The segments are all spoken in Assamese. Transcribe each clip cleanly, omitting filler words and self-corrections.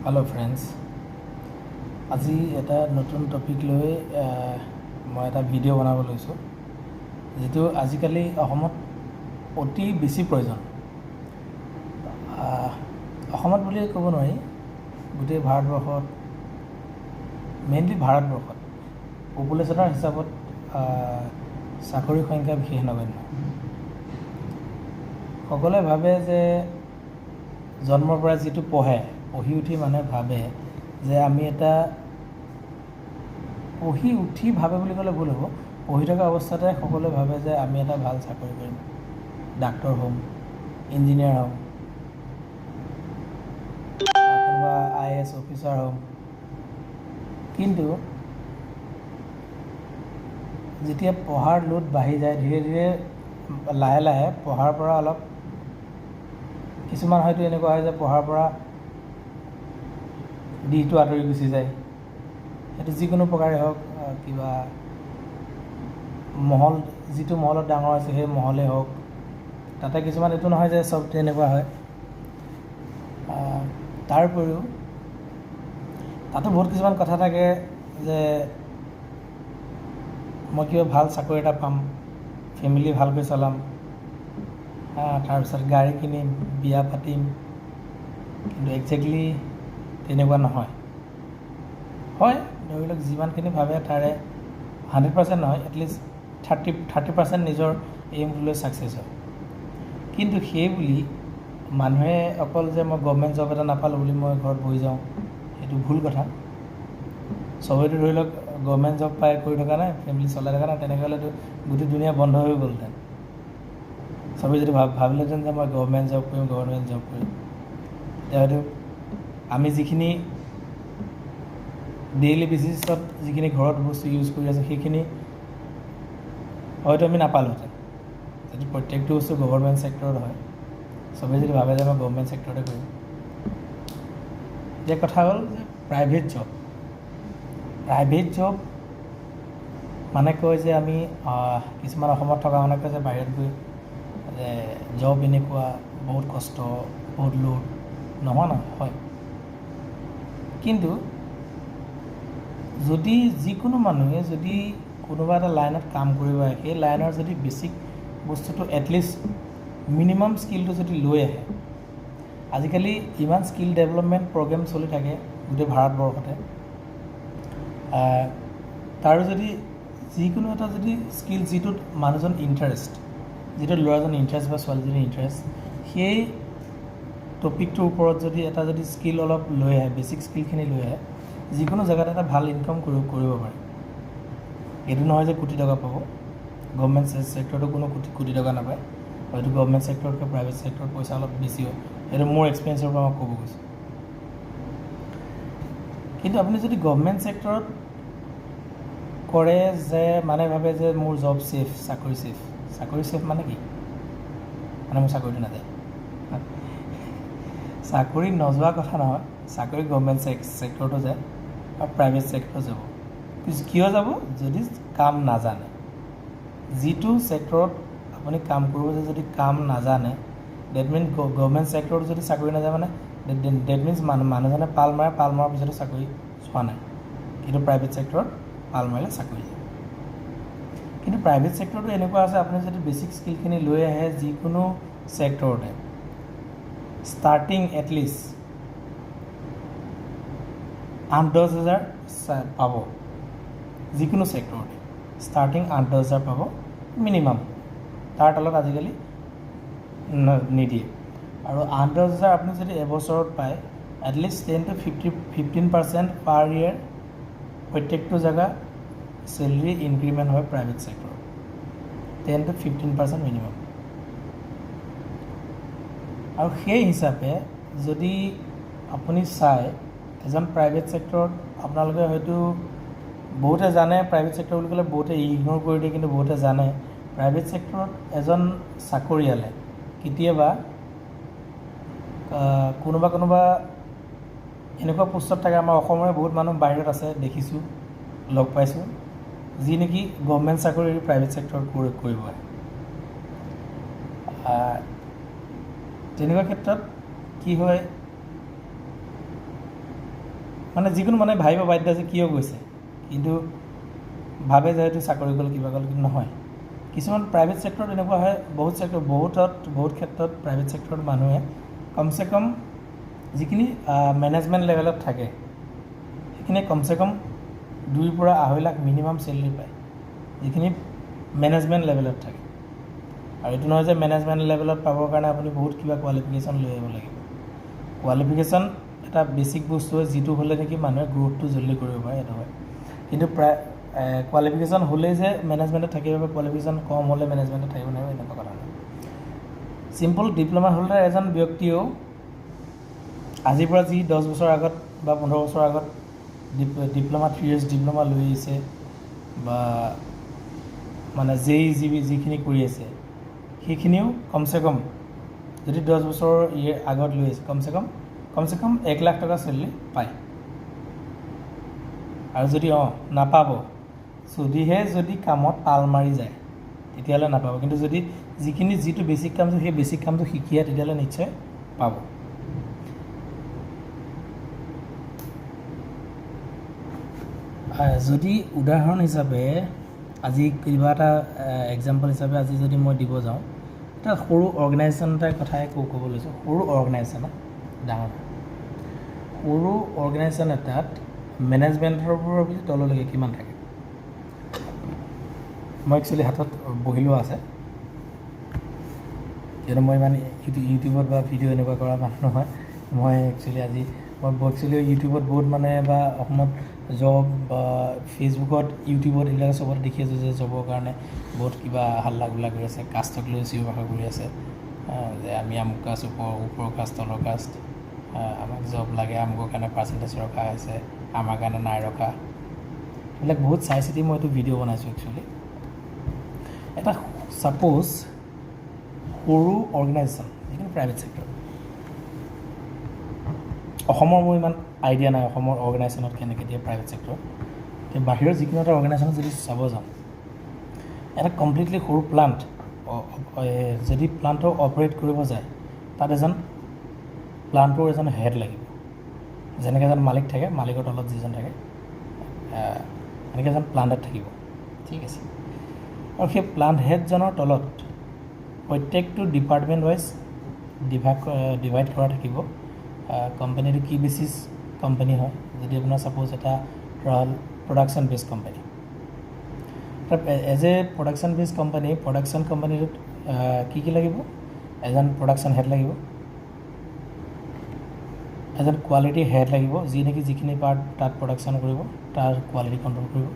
हेलो फ्रेंड्स, আজি এটা নতুন টপিক লৈ মই এটা ভিডিঅ' বনাব লৈছোঁ, যেটো আজিকালি অসমত অতি বেছি প্ৰয়োজন। অসমত বুলি ক'ব নোৱাৰি, গোটেই ভাৰতবৰ্ষত, মেইনলি ভাৰতবৰ্ষত পপুলেশ্যনৰ হিচাপত চাকৰিৰ সংখ্যা বিশেষ নগণ্য। সকলোৱে ভাবে যে জন্মৰ পৰা যিটো পঢ়ি উঠি মানুহে ভাবে যে আমি এটা পঢ়ি উঠি ভাবে বুলি ক'লে ভুল হ'ব, পঢ়ি থকা অৱস্থাতে সকলোৱে ভাবে যে আমি এটা ভাল চাকৰি কৰিম, ডাক্তৰ হ'ম, ইঞ্জিনিয়াৰ হ'ম, কোনোবা IAS অফিচাৰ হ'ম। কিন্তু যেতিয়া পঢ়াৰ লোড বাঢ়ি যায়, ধীৰে ধীৰে লাহে লাহে পঢ়াৰ পৰা অলপ কিছুমান হয়তো এনেকুৱা হয় যে পঢ়াৰ পৰা দিশটো আঁতৰি গুচি যায়। সেইটো যিকোনো প্ৰকাৰে হওক, কিবা মহল, যিটো মহলত ডাঙৰ আছে সেই মহলেই হওক, তাতে কিছুমান এইটো নহয় যে চব তেনেকুৱা হয়। তাৰ উপৰিও তাতো বহুত কিছুমান কথা থাকে যে মই কিবা ভাল চাকৰি এটা পাম, ফেমিলি ভালকৈ চলাম, তাৰপিছত গাড়ী কিনিম, বিয়া পাতিম। কিন্তু একজেক্টলি তেনেকুৱা নহয়। হয়, ধৰি লওক যিমানখিনি ভাবে তাৰে 100% নহয়, এটলিষ্ট 30% নিজৰ এইমটো লৈ ছাকচেছ হয়। কিন্তু সেই বুলি মানুহে অকল যে মই গভৰ্ণমেণ্ট জব এটা নাপালোঁ বুলি মই ঘৰত বহি যাওঁ, সেইটো ভুল কথা। চবেইতো ধৰি লওক গভৰ্ণমেণ্ট জব পাই কৰি থকা নাই, ফেমিলি চলাই থকা নাই, তেনেকৈ হ'লেতো গোটেই দুনিয়া বন্ধ হৈ গ'লহেঁতেন। চবেই যদি ভাবিলেহেঁতেন যে মই গভৰ্ণমেণ্ট জব কৰিম, তেতিয়া হয়তো আমি যিখিনি ডেইলি বেচিছত যিখিনি ঘৰত বস্তু ইউজ কৰি আছোঁ সেইখিনি হয়তো আমি নাপালোঁহেঁতেন, যদি প্ৰত্যেকটো বস্তু গভৰ্ণমেণ্ট ছেক্টৰত হয়। চবেই যদি ভাবে যে মই গভৰ্ণমেণ্ট ছেক্টৰতে কৰিম। এতিয়া কথা হ'ল যে প্ৰাইভেট জব মানে কয় যে আমি কিছুমান অসমত থকা মানে কয় যে বাহিৰত গৈ যে জব এনেকুৱা বহুত কষ্ট, বহুত লোড, নহয় হয়। কিন্তু যদি যিকোনো মানুহে যদি কোনোবা এটা লাইনত কাম কৰিব আহে, সেই লাইনৰ যদি বেছিক বস্তুটো এটলিষ্ট মিনিমাম স্কিলটো যদি লৈ আহে, আজিকালি ইমান স্কিল ডেভেলপমেণ্ট প্ৰগ্ৰেম চলি থাকে গোটেই ভাৰতবৰ্ষতে। তাৰো যদি যিকোনো এটা যদি স্কিল, যিটোত মানুহজন ইণ্টাৰেষ্ট, যিটো ল'ৰাজন ইণ্টাৰেষ্ট বা ছোৱালীজনী ইণ্টাৰেষ্ট, সেই টপিকটোৰ ওপৰত যদি এটা যদি স্কিল অলপ লৈ আহে, বেছিক স্কিলখিনি লৈ আহে, যিকোনো জেগাত এটা ভাল ইনকাম কৰিব পাৰে। এইটো নহয় যে কোটি টকা পাব, গভৰ্ণমেণ্ট ছেক্টৰতো কোনো কোটি টকা নাপায়, হয়তো গভৰ্ণমেণ্ট ছেক্টৰতকৈ প্ৰাইভেট ছেক্টৰত পইচা অলপ বেছি হয়। সেইটো মোৰ এক্সপিৰিয়েঞ্চৰ পৰা মই ক'ব গৈছোঁ। কিন্তু আপুনি যদি গভৰ্ণমেণ্ট ছেক্টৰত কৰে যে মানে ভাবে যে মোৰ জব ছেফ, চাকৰি ছেফ মানে কি? মানে মোৰ চাকৰিটো নাযায়। চাকৰি নোযোৱা কথা নহয়, চাকৰি গভৰ্ণমেণ্ট ছেক্টৰতো যায় আৰু প্ৰাইভেট ছেক্টৰত যাব। কিয় যাব? যদি কাম নাজানে। যিটো ছেক্টৰত আপুনি কাম কৰিব যে যদি কাম নাজানে, ডেট মিনছ গভৰ্ণমেণ্ট ছেক্টৰত যদি চাকৰি নাযায় মানে ডেট মিনছ মানুহজনে পাল মৰাৰ পিছতো চাকৰি চোৱা নাই। কিন্তু প্ৰাইভেট ছেক্টৰত পাল মাৰিলে চাকৰি যায়। কিন্তু প্ৰাইভেট ছেক্টৰটো এনেকুৱা আছে, আপুনি যদি বেছিক স্কিলখিনি লৈ আহে যিকোনো ছেক্টৰতে, ষ্টাৰ্টিং এটলিষ্ট 8-10 হাজাৰ পাব। যিকোনো ছেক্টৰতে ষ্টাৰ্টিং 8-10 হাজাৰ পাব মিনিমাম, তাৰ তলত আজিকালি নিদিয়ে। আৰু 8-10 হাজাৰ আপুনি যদি এবছৰত পায়, এটলিষ্ট 10-15% পাৰ ইয়েৰ প্ৰত্যেকটো জেগা চেলেৰি ইনক্ৰিমেণ্ট হয় প্ৰাইভেট ছেক্টৰত, 10-15% মিনিমাম। আৰু সেই হিচাপে যদি আপুনি চায়, এজন প্ৰাইভেট ছেক্টৰত আপোনালোকে হয়তো বহুতে জানে, প্ৰাইভেট ছেক্টৰ বুলি ক'লে বহুতে ইগন'ৰ কৰি দিয়ে, কিন্তু বহুতে জানে প্ৰাইভেট ছেক্টৰত এজন চাকৰিয়ালে কেতিয়াবা কোনোবা এনেকুৱা পোষ্টত থাকে, আমাৰ অসমৰে বহুত মানুহ বাহিৰত আছে, দেখিছোঁ, লগ পাইছোঁ, যি নেকি গভৰ্ণমেণ্ট চাকৰি প্ৰাইভেট ছেক্টৰত কৰিব আহে। তেনেকুৱা ক্ষেত্ৰত কি হয়, মানে যিকোনো মানে ভাবিব বাধ্য যে কিয় গৈছে, কিন্তু ভাবে যে এইটো চাকৰি গ'ল কিবা গ'ল, কিন্তু নহয়। কিছুমান প্ৰাইভেট ছেক্টৰত এনেকুৱা হয়, বহুত ক্ষেত্ৰত প্ৰাইভেট ছেক্টৰত মানুহে কমচে কম যিখিনি মেনেজমেণ্ট লেভেলত থাকে সেইখিনি কমচে কম 2 পৰা 2.5 লাখ মিনিমাম চেলেৰি পায়, যিখিনি মেনেজমেণ্ট লেভেলত থাকে। আৰু এইটো নহয় যে মেনেজমেণ্ট লেভেলত পাবৰ কাৰণে আপুনি বহুত কিবা কোৱালিফিকেশ্যন লৈ আহিব লাগিব। কোৱালিফিকেশ্যন এটা বেছিক বস্তু হয়, যিটো হ'লে নেকি মানুহে গ্ৰ'থটো জল্দি কৰিব পাৰে, সেইটো হয়। কিন্তু কোৱালিফিকেশ্যন হ'লেই যে মেনেজমেণ্টত থাকিব বা কোৱালিফিকেশ্যন কম হ'লে মেনেজমেণ্টত থাকিব নোৱাৰিব, এনেকুৱা কথা নহয়। চিম্পল ডিপ্ল'মা হোল্ডাৰ এজন ব্যক্তিয়েও আজিৰ পৰা যি 10 বছৰ আগত বা 15 বছৰ আগত ডিপ্ল'মা 3 years ডিপ্ল'মা লৈ আহিছে বা মানে যিখিনি কৰি আছে, সেইখিনিও কমচে কম যদি 10 বছৰ আগত লৈ আছে কমচে কম 1 লাখ টকা চেলেৰি পায়। আৰু যদি নাপাব, যদি কামত তাল মাৰি যায় তেতিয়াহ'লে নাপাব, কিন্তু যদি যিটো বেছিক কাম সেই বেছিক কামটো শিকিয়ে তেতিয়াহ'লে নিশ্চয় পাব। যদি উদাহৰণ হিচাপে আজি কিবা এটা এক্সাম্পল হিচাপে আজি যদি মই দিব যাওঁ, এটা সৰু অৰ্গেনাইজেশ্যন এটাৰ কথাই ক'ব লৈছোঁ। সৰু অৰ্গেনাইজেশ্যন, ডাঙৰ সৰু অৰ্গেনাইজেশ্যন এটাত মেনেজমেণ্টৰ পৰা তললৈকে কিমান থাকে? মই একচুৱেলি হাতত বহি লোৱা আছে, কিয়নো মই ইমান ইউটিউবত বা ভিডিঅ' এনেকুৱা কৰা মানুহ নহয়। মই ইউটিউবত বহুত মানে বা অসমত জব বা ফেচবুকত ইউটিউবত এইবিলাক চবতে দেখি আছোঁ যে জবৰ কাৰণে বহুত কিবা হাল্লা গোল্লা কৰি আছে, কাষ্টক লৈ চিঞৰ বাখৰ কৰি আছে যে আমি আমুক কাষ্ট, ওপৰৰ কাষ্ট তলৰ কাষ্ট, আমাক জব লাগে, আমুকৰ কাৰণে পাৰ্চেণ্টেজ ৰখা হৈছে, আমাৰ কাৰণে নাই ৰখা। এইবিলাক বহুত চাই চিতি মই এইটো ভিডিঅ' বনাইছোঁ একচুৱেলি। এটা ছাপ'জ সৰু অৰ্গেনাইজেশ্যন, যিখিনি প্ৰাইভেট ছেক্টৰ, অসমৰ মোৰ ইমান আইডিয়া নাই অসমৰ অৰ্গেনাইজেশ্যনত কেনেকৈ দিয়ে প্ৰাইভেট ছেক্টৰত, কিন্তু বাহিৰৰ যিকোনো এটা অৰ্গেনাইজেশ্যনত যদি চাব যাওঁ, এটা কমপ্লিটলি সৰু প্লাণ্ট যদি প্লাণ্টটো অপাৰেট কৰিব যায়, তাত প্লাণ্টটোৰ এজন হেড লাগিব। যেনেকৈ এজন মালিক থাকে, মালিকৰ তলত যিজন থাকে, এনেকৈ এজন প্লাণ্টত থাকিব, ঠিক আছে। আৰু সেই প্লাণ্ট হেডজনৰ তলত প্ৰত্যেকটো ডিপাৰ্টমেণ্ট ৱাইজ ডিভাইড কৰা থাকিব। কোম্পানীটো কি বেচিছ কোম্পানী হয়, যদি আপোনাৰ ছাপ'জ এটা প্ৰডাকশ্যন বেছ কোম্পানী, এজ এ প্ৰডাকশ্যন বেছ কোম্পানীটোত কি লাগিব? এজন প্ৰডাকশ্যন হেড লাগিব, এজন কোৱালিটি হেড লাগিব, যি নেকি যিখিনি পাৰ্ট তাত প্ৰডাকশ্যন কৰিব তাৰ কোৱালিটি কণ্ট্ৰল কৰিব,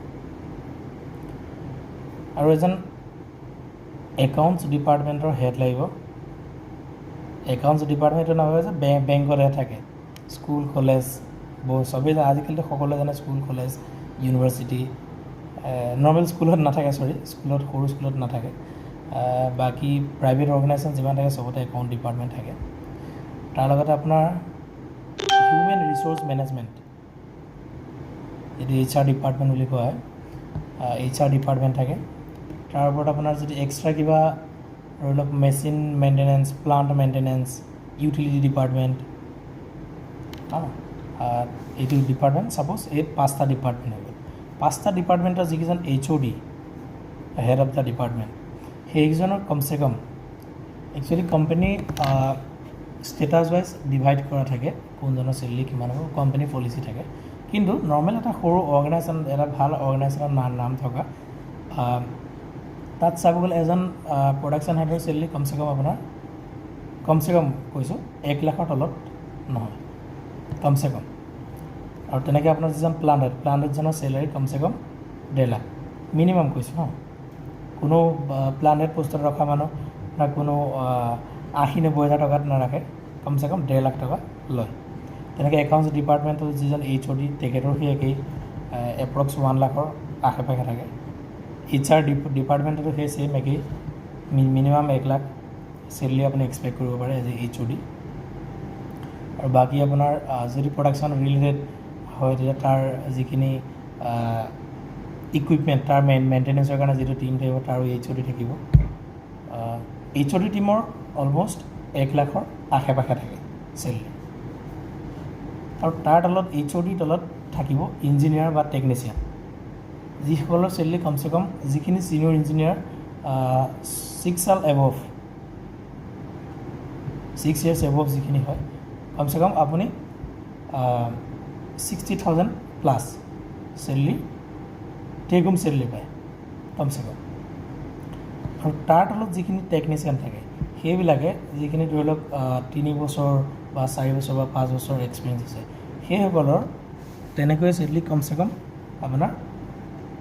আৰু এজন একাউণ্টছ ডিপাৰ্টমেণ্টৰ হেড লাগিব। একাউণ্টছ ডিপাৰ্টমেণ্টটো নহয় যে বেংকতহে থাকে, স্কুল কলেজ চবেই আজিকালিতো সকলোৱে জানে, স্কুল কলেজ ইউনিভাৰ্চিটি, নৰ্মেল স্কুলত নাথাকে, সৰু স্কুলত নাথাকে, বাকী প্ৰাইভেট অৰ্গেনাইজেশ্যন যিমান থাকে চবতে একাউণ্ট ডিপাৰ্টমেণ্ট থাকে। তাৰ লগতে আপোনাৰ হিউমেন ৰিচ'ৰ্চ মেনেজমেণ্ট, এইটো HR ডিপাৰ্টমেণ্ট বুলি কোৱা হয়, HR ডিপাৰ্টমেণ্ট থাকে। তাৰ ওপৰত আপোনাৰ যদি এক্সট্ৰা কিবা ধৰি লওক machine maintenance, plant maintenance, utility department, এইটো ডিপাৰ্টমেণ্ট ছাপ'জ এই 5টা ডিপাৰ্টমেণ্ট হৈ গ'ল। 5টা ডিপাৰ্টমেণ্টৰ যিকেইজন HOD, head of the department, সেইকেইজনৰ কমচে কম actually company status wise divide কৰা থাকে, কোনজনৰ চেলেৰি কিমান হ'ব, কোম্পানী পলিচি থাকে। কিন্তু নৰ্মেল এটা সৰু অৰ্গেনাইজেশ্যন, এটা ভাল অৰ্গেনাইজেশ্যনৰ নাম থকা, তাত চাব গ'লে এজন প্ৰডাকশ্যন হেডৰ চেলেৰি কমচে কম কৈছোঁ 1 লাখৰ তলত নহয়, কমচে কম। আৰু তেনেকৈ আপোনাৰ যিজন প্লাণ্ট হেডজনৰ চেলেৰি কমচে কম 1.5 লাখ মিনিমাম কৈছোঁ। কোনো প্লাণ্ট হেড পোষ্টত ৰখা মানুহ না কোনো 80-90 হাজাৰ টকাত নাৰাখে, কমচে কম 1.5 লাখ টকা লয়। তেনেকৈ একাউণ্টছ ডিপাৰ্টমেণ্টৰ যিজন HOD, তেখেতৰ সেই একেই এপ্ৰক্স 1 লাখৰ আশে পাশে থাকে। HR ডিপাৰ্টমেণ্টতো সেই ছেইম একেই, মিনিমাম 1 লাখ চেলেৰি আপুনি এক্সপেক্ট কৰিব পাৰে এজ এ HOD। আৰু বাকী আপোনাৰ যদি প্ৰডাকশ্যন ৰিলেটেড হয়, তেতিয়া তাৰ যিখিনি ইকুইপমেণ্ট, তাৰ মেইনটেনেঞ্চৰ কাৰণে যিটো টিম থাকিব তাৰো HOD থাকিব। HOD টিমৰ অলম'ষ্ট 1 লাখৰ আশে পাশে থাকে চেলেৰি। আৰু তাৰ তলত HOD তলত থাকিব ইঞ্জিনিয়াৰ বা টেকনিচিয়ান, যিসকলৰ চেলেৰি কমচে কম যিখিনি senior engineer 6 years above 6 years above যিখিনি হয় কমচে কম আপুনি 60,000 plus salary take home salary পায় কমচে কম। আৰু তাৰ তলত যিখিনি টেকনিচিয়ান থাকে সেইবিলাকে যিখিনি ধৰি লওক 3 বছৰ বা 4 বছৰ বা 5 বছৰ এক্সপিৰিয়েঞ্চ আছে, সেইসকলৰ তেনেকৈ চেলেৰি কমচে কম আপোনাৰ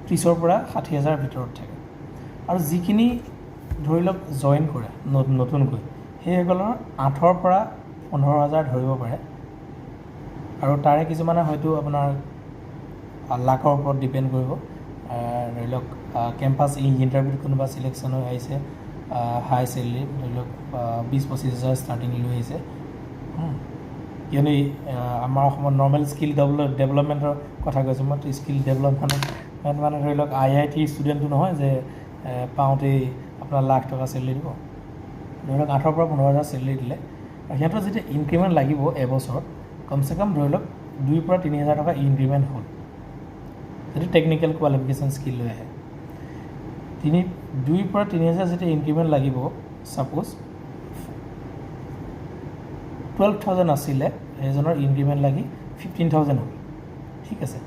30,000 পৰা 60,000 ভিতৰত থাকে। আৰু যিখিনি ধৰি লওক জইন কৰে নতুনকৈ, সেইসকলৰ 8,000 পৰা 15,000 ধৰিব পাৰে। আৰু তাৰে কিছুমানে হয়তো আপোনাৰ লাখৰ ওপৰত ডিপেণ্ড কৰিব। ধৰি লওক কেম্পাছ ইণ্টাৰভিউত কোনোবা চিলেকশ্যন হৈ আহিছে, হাই চেলেৰি ধৰি লওক 20-25,000 ষ্টাৰ্টিং লৈ আহিছে। কিয়নো আমাৰ অসমত নৰ্মেল স্কিল ডেভেলপমেণ্টৰ কথা কৈছোঁ মই। স্কিল ডেভেলপমেণ্ট মানে ধৰি লওক IIT ষ্টুডেণ্টটো নহয় যে পাওঁতেই আপোনাৰ লাখ টকা চেলেৰি দিব। ধৰি লওক 8,000 পৰা 15,000 চেলেৰি দিলে, আৰু সিহঁতৰ যেতিয়া ইনক্ৰিমেণ্ট লাগিব এবছৰত কমচে কম ধৰি লওক 2,000 পৰা 3,000 টকা ইনক্ৰিমেণ্ট হ'ল যদি টেকনিকেল কোৱালিফিকেশ্যন স্কিল লৈ আহে। 2,000 পৰা 3,000 যেতিয়া ইনক্ৰিমেণ্ট লাগিব, ছাপ'জ 12,000 আছিলে, সেইজনৰ ইনক্ৰিমেণ্ট লাগি 15,000 হ'ল, ঠিক আছে।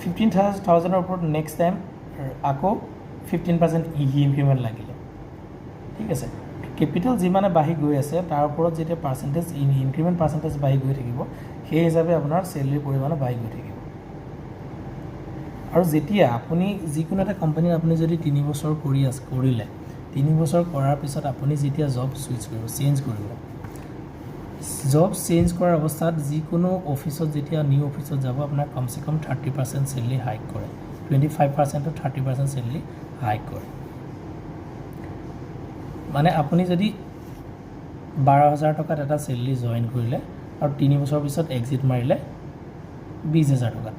15,000ৰ ওপৰত নেক্সট টাইম আকৌ 15% ইনক্ৰিমেণ্ট লাগিলে, ঠিক আছে। কেপিটেল যিমানে বাঢ়ি গৈ আছে তাৰ ওপৰত যেতিয়া পাৰ্চেণ্টেজ ইনক্ৰিমেণ্ট পাৰ্চেণ্টেজ বাঢ়ি গৈ থাকিব, সেই হিচাপে আপোনাৰ চেলেৰিৰ পৰিমাণো বাঢ়ি গৈ থাকিব। আৰু যেতিয়া আপুনি যিকোনো এটা কোম্পানীত আপুনি যদি 3 বছৰ কৰিলে, 3 বছৰ কৰাৰ পিছত আপুনি যেতিয়া জব চেঞ্জ কৰিব, জব চেঞ্জ কৰাৰ অৱস্থাত যিকোনো অফিচত যেতিয়া নিউ অফিচত যাব, আপোনাৰ কমচে কম 30% চেলেৰি হাইক কৰে, 25% to 30% চেলেৰি হাইক কৰে। মানে আপুনি যদি 12,000 টকাত এটা চেলেৰি জইন কৰিলে আৰু 3 বছৰ পিছত এক্সিট মাৰিলে 20,000 টকাত,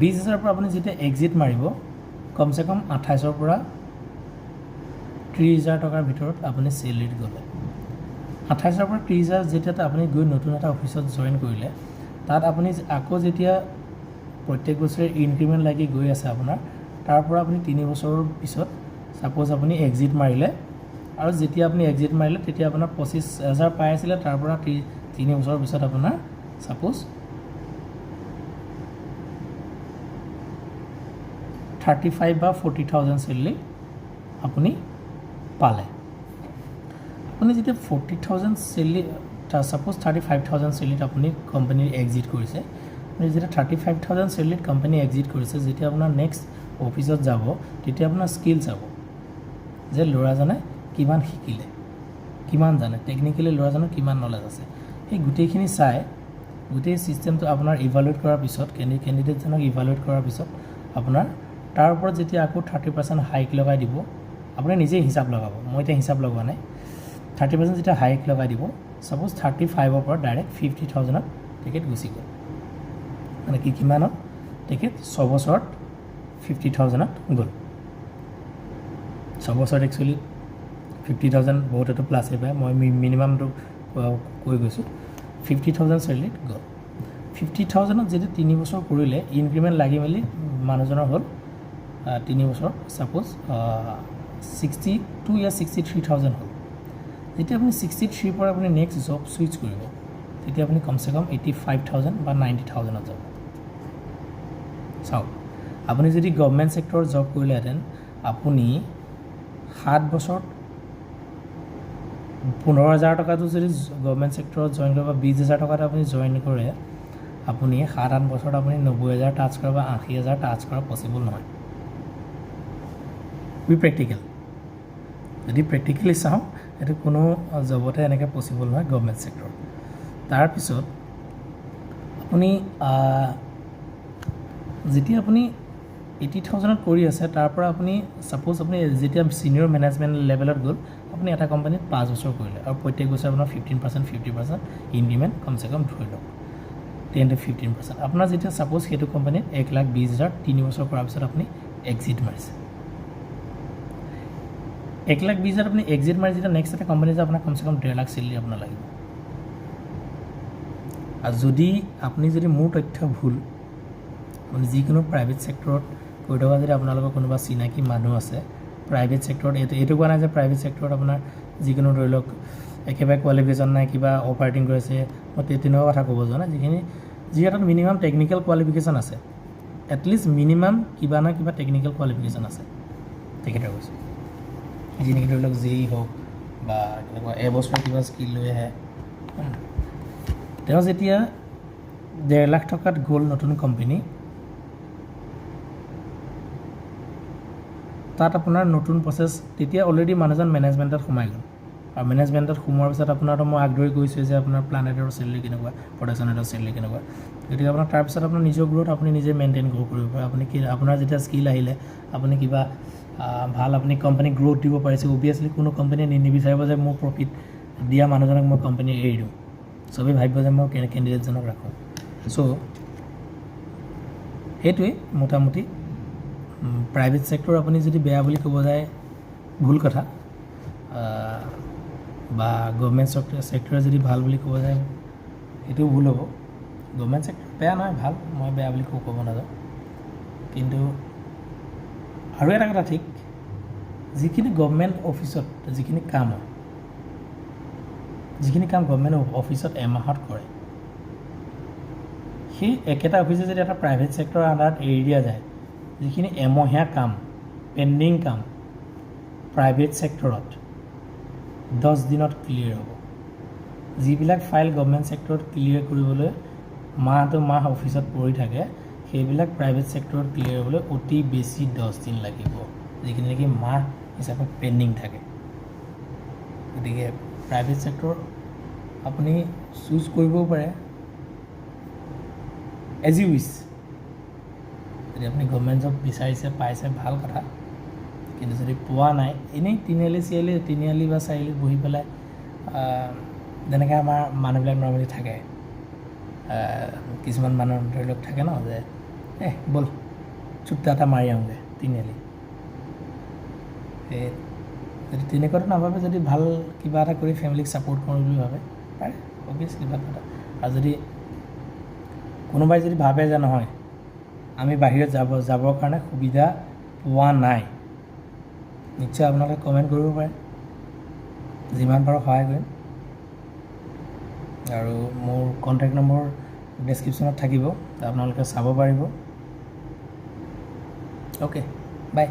20,000 পৰা আপুনি যেতিয়া এক্সিট মাৰিব কমচে কম 28,000 পৰা 30,000 টকাৰ ভিতৰত আপুনি চেলেৰিত গ'লে, 28,000 পৰা 30,000 যেতিয়া আপুনি গৈ নতুন এটা অফিচত জইন কৰিলে, তাত আপুনি আকৌ যেতিয়া প্ৰত্যেক বছৰে ইনক্ৰিমেণ্ট লাগি গৈ আছে আপোনাৰ, তাৰ পৰা আপুনি 3 বছৰৰ পিছত ছাপ'জ আপুনি এক্সিট মাৰিলে, আৰু যেতিয়া আপুনি এক্সিট মাৰিলে তেতিয়া আপোনাৰ 25,000 পাই আছিলে, তাৰ পৰা 3 বছৰৰ পিছত আপোনাৰ ছাপ'জ 35,000 বা 40,000 চেলেৰি আপুনি পালে। আপুনি যেতিয়া 40,000 চেলেৰি, ছাপ'জ 35,000 চেলেৰিত আপুনি কোম্পানীৰ এক্সিট কৰিছে, আপুনি যেতিয়া 35,000 চেলেৰিত কোম্পানী এক্সিট কৰিছে, যেতিয়া আপোনাৰ নেক্সট অফিচত যাব তেতিয়া আপোনাৰ স্কিল চাব যে ল'ৰাজনে কিমান শিকিলে, কিমান জানে, টেকনিকেলি ল'ৰাজনৰ কিমান নলেজ আছে। সেই গোটেইখিনি চাই গোটেই ছিষ্টেমটো আপোনাৰ ইভালুৱেট কৰাৰ পিছত, কেণ্ডিডেটজনক ইভালুৱেট কৰাৰ পিছত আপোনাৰ তাৰ ওপৰত যেতিয়া আকৌ 30% হাইক লগাই দিব, আপুনি নিজেই হিচাপ লগাব, মই এতিয়া হিচাপ লগোৱা নাই। 30% যেতিয়া হাইক লগাই দিব, ছাপ'জ 35,000ৰ পৰা ডাইৰেক্ট 50,000ত তেখেত গুচি গ'ল। মানে কিমানত তেখেত 6 বছৰত 50,000ত গ'ল। 6 বছৰত একচুৱেলি 50,000 বহুতেতো প্লাছেই পায়, মই মিনিমামটো কৈ গৈছোঁ। 50,000 চেলেৰিত গ'ল। 50,000ত যেতিয়া 3 বছৰ কৰিলে, ইনক্ৰিমেণ্ট লাগি মেলি মানুহজনৰ হ'ল 3 বছৰ ছাপ'জ 62 या 63,000 হ'ল। যেতিয়া আপুনি 63 পৰা আপুনি নেক্সট জব ছুইচ কৰিব, তেতিয়া আপুনি কমচে কম 85,000 বা 90,000ত যাব। চাওক, আপুনি যদি গভৰ্ণমেণ্ট ছেক্টৰত জব কৰিলেহেঁতেন, আপুনি 7 বছৰত 15,000 টকাটো যদি গভৰ্ণমেণ্ট ছেক্টৰত জইন কৰে বা 20,000 টকাত আপুনি জইন কৰে, আপুনি 7-8 বছৰত আপুনি 90,000 টাচ কৰা বা 80,000 টাচ কৰা পচিবল নহয়। প্ৰেক্টিকেল, যদি প্ৰেক্টিকেলি চাওঁ, সেইটো কোনো জবতে এনেকৈ পচিবল নহয় গভৰ্ণমেণ্ট ছেক্টৰত। তাৰপিছত আপুনি যেতিয়া আপুনি 80,000ত কৰি আছে, তাৰ পৰা আপুনি ছাপ'জ আপুনি যেতিয়া ছিনিয়ৰ মেনেজমেণ্ট লেভেলত গ'ল, আপুনি এটা কোম্পানীত 5 বছৰ কৰিলে, আৰু প্ৰত্যেক বছৰ আপোনাৰ 15% ইনক্ৰিমেণ্ট কমচে কম ধৰি লওক 10 to 15%। আপোনাৰ যেতিয়া ছাপ'জ সেইটো কোম্পানীত 1,20,000 3 বছৰ কৰাৰ পিছত আপুনি এক্সিট মাৰিছে, 1,20,000 আপুনি এক্সিট মাৰি যেতিয়া নেক্সট এটা কোম্পানী যায়, আপোনাৰ কমচে কম 1.5 লাখ চেলেৰি আপোনাৰ লাগিব। আৰু যদি আপুনি যদি মোৰ তথ্য ভুল আপুনি যিকোনো প্ৰাইভেট ছেক্টৰত কৰি থকা যদি আপোনালোকৰ কোনোবা চিনাকি মানুহ আছে প্ৰাইভেট ছেক্টৰত এইটো কোৱা নাই যে প্ৰাইভেট ছেক্টৰত আপোনাৰ যিকোনো ধৰি লওক একেবাৰে কোৱালিফিকেশ্যন নাই কিবা অপাৰেটিং কৰিছে মই তেনেকুৱা কথা ক'ব যোৱা নাই যি হাতত মিনিমাম টেকনিকেল কোৱালিফিকেশ্যন আছে এটলিষ্ট মিনিমাম কিবা না কিবা টেকনিকেল কোৱালিফিকেশ্যন আছে তেখেতে কৈছে যি নেকি ধৰি লওক যেই হওক বা এনেকুৱা এবছৰ কিবা স্কিল লৈ আহে তেওঁ যেতিয়া 1.5 লাখ টকাত গ'ল নতুন কোম্পানী তাত আপোনাৰ নতুন প্ৰচেছ তেতিয়া অলৰেডি মানুহজন মেনেজমেণ্টত সোমাই গ'ল আৰু মেনেজমেণ্টত সোমোৱাৰ পিছত আপোনাৰতো মই আগ্ৰহী কৰিছোঁ যে আপোনাৰ প্লানেটৰ চেলেৰি কেনেকুৱা প্ৰডাকশ্যনেটৰ চেলেৰি কেনেকুৱা গতিকে আপোনাৰ তাৰপিছত আপোনাৰ নিজৰ গ্ৰ'থ আপুনি নিজে মেইনটেইন কৰিব পাৰে আপুনি কি আপোনাৰ যেতিয়া স্কিল আহিলে আপুনি কিবা ভাল আপুনি কোম্পানীক গ্ৰ'থ দিব পাৰিছে অভিয়াছলি কোনো কোম্পানীয়ে নিবিচাৰিব যে মোৰ প্ৰফিট দিয়া মানুহজনক মই কোম্পানী এৰি দিওঁ চবেই ভাবিব যে মই কেণ্ডিডেটজনক ৰাখোঁ চ' সেইটোৱেই মোটামুটি প্ৰাইভেট ছেক্টৰ আপুনি যদি বেয়া বুলি ক'ব যায় ভুল কথা বা গভৰ্ণমেণ্ট ছেক্টৰে যদি ভাল বুলি ক'ব যায় সেইটোও ভুল হ'ব গভৰ্ণমেণ্ট ছেক্টৰ বেয়া নহয় ভাল মই বেয়া বুলি ক'ব নাযাওঁ কিন্তু আৰু এটা কথা ঠিক যিখিনি গভৰ্ণমেণ্ট অফিচত যিখিনি কাম গভৰ্ণমেণ্ট অফিচত এমাহত কৰে সেই একেটা অফিচে যদি এটা প্ৰাইভেট ছেক্টৰৰ আণ্ডাৰত এৰি দিয়া যায় যিখিনি এমহীয়া কাম পেণ্ডিং কাম প্ৰাইভেট ছেক্টৰত 10 দিনত ক্লিয়াৰ হ'ব যিবিলাক ফাইল গভৰ্ণমেণ্ট ছেক্টৰত ক্লিয়াৰ কৰিবলৈ মাহ অফিচত পৰি থাকে সেইবিলাক প্ৰাইভেট ছেক্টৰত ক্লিয়াৰ হ'বলৈ অতি বেছি 10 দিন লাগিব যিখিনি নেকি মাহ হিচাপে পেণ্ডিং থাকে গতিকে প্ৰাইভেট ছেক্টৰ আপুনি চুজ কৰিবও পাৰে এজ ইউ উইচ যদি আপুনি গভৰ্ণমেণ্ট জব বিচাৰিছে পাইছে ভাল কথা কিন্তু যদি পোৱা নাই এনেই তিনিআলি বা চাৰিআলিত বহি পেলাই যেনেকৈ আমাৰ মানুহবিলাক নৰ্মেলি থাকে কিছুমান মানুহ ধৰি লওক থাকে ন যে ব'ল চুট্টা এটা মাৰি আহোঁগৈ তিনিআলি এই যদি তেনেকুৱাটো নাভাবে যদি ভাল কিবা এটা কৰি ফেমিলিক ছাপোৰ্ট কৰোঁ বুলি ভাবে পাৰে অভিয়াছ কিবা এটা আৰু যদি কোনোবাই যদি ভাবে যে নহয় আমি বাহিৰত যাবৰ কাৰণে সুবিধা পোৱা নাই নিশ্চয় আপোনালোকে কমেণ্ট কৰিব পাৰে যিমান পাৰোঁ সহায় কৰিম আৰু মোৰ কণ্টেক্ট নম্বৰ ডেছক্ৰিপশ্যনত থাকিব আপোনালোকে চাব পাৰিব অ'কে বাই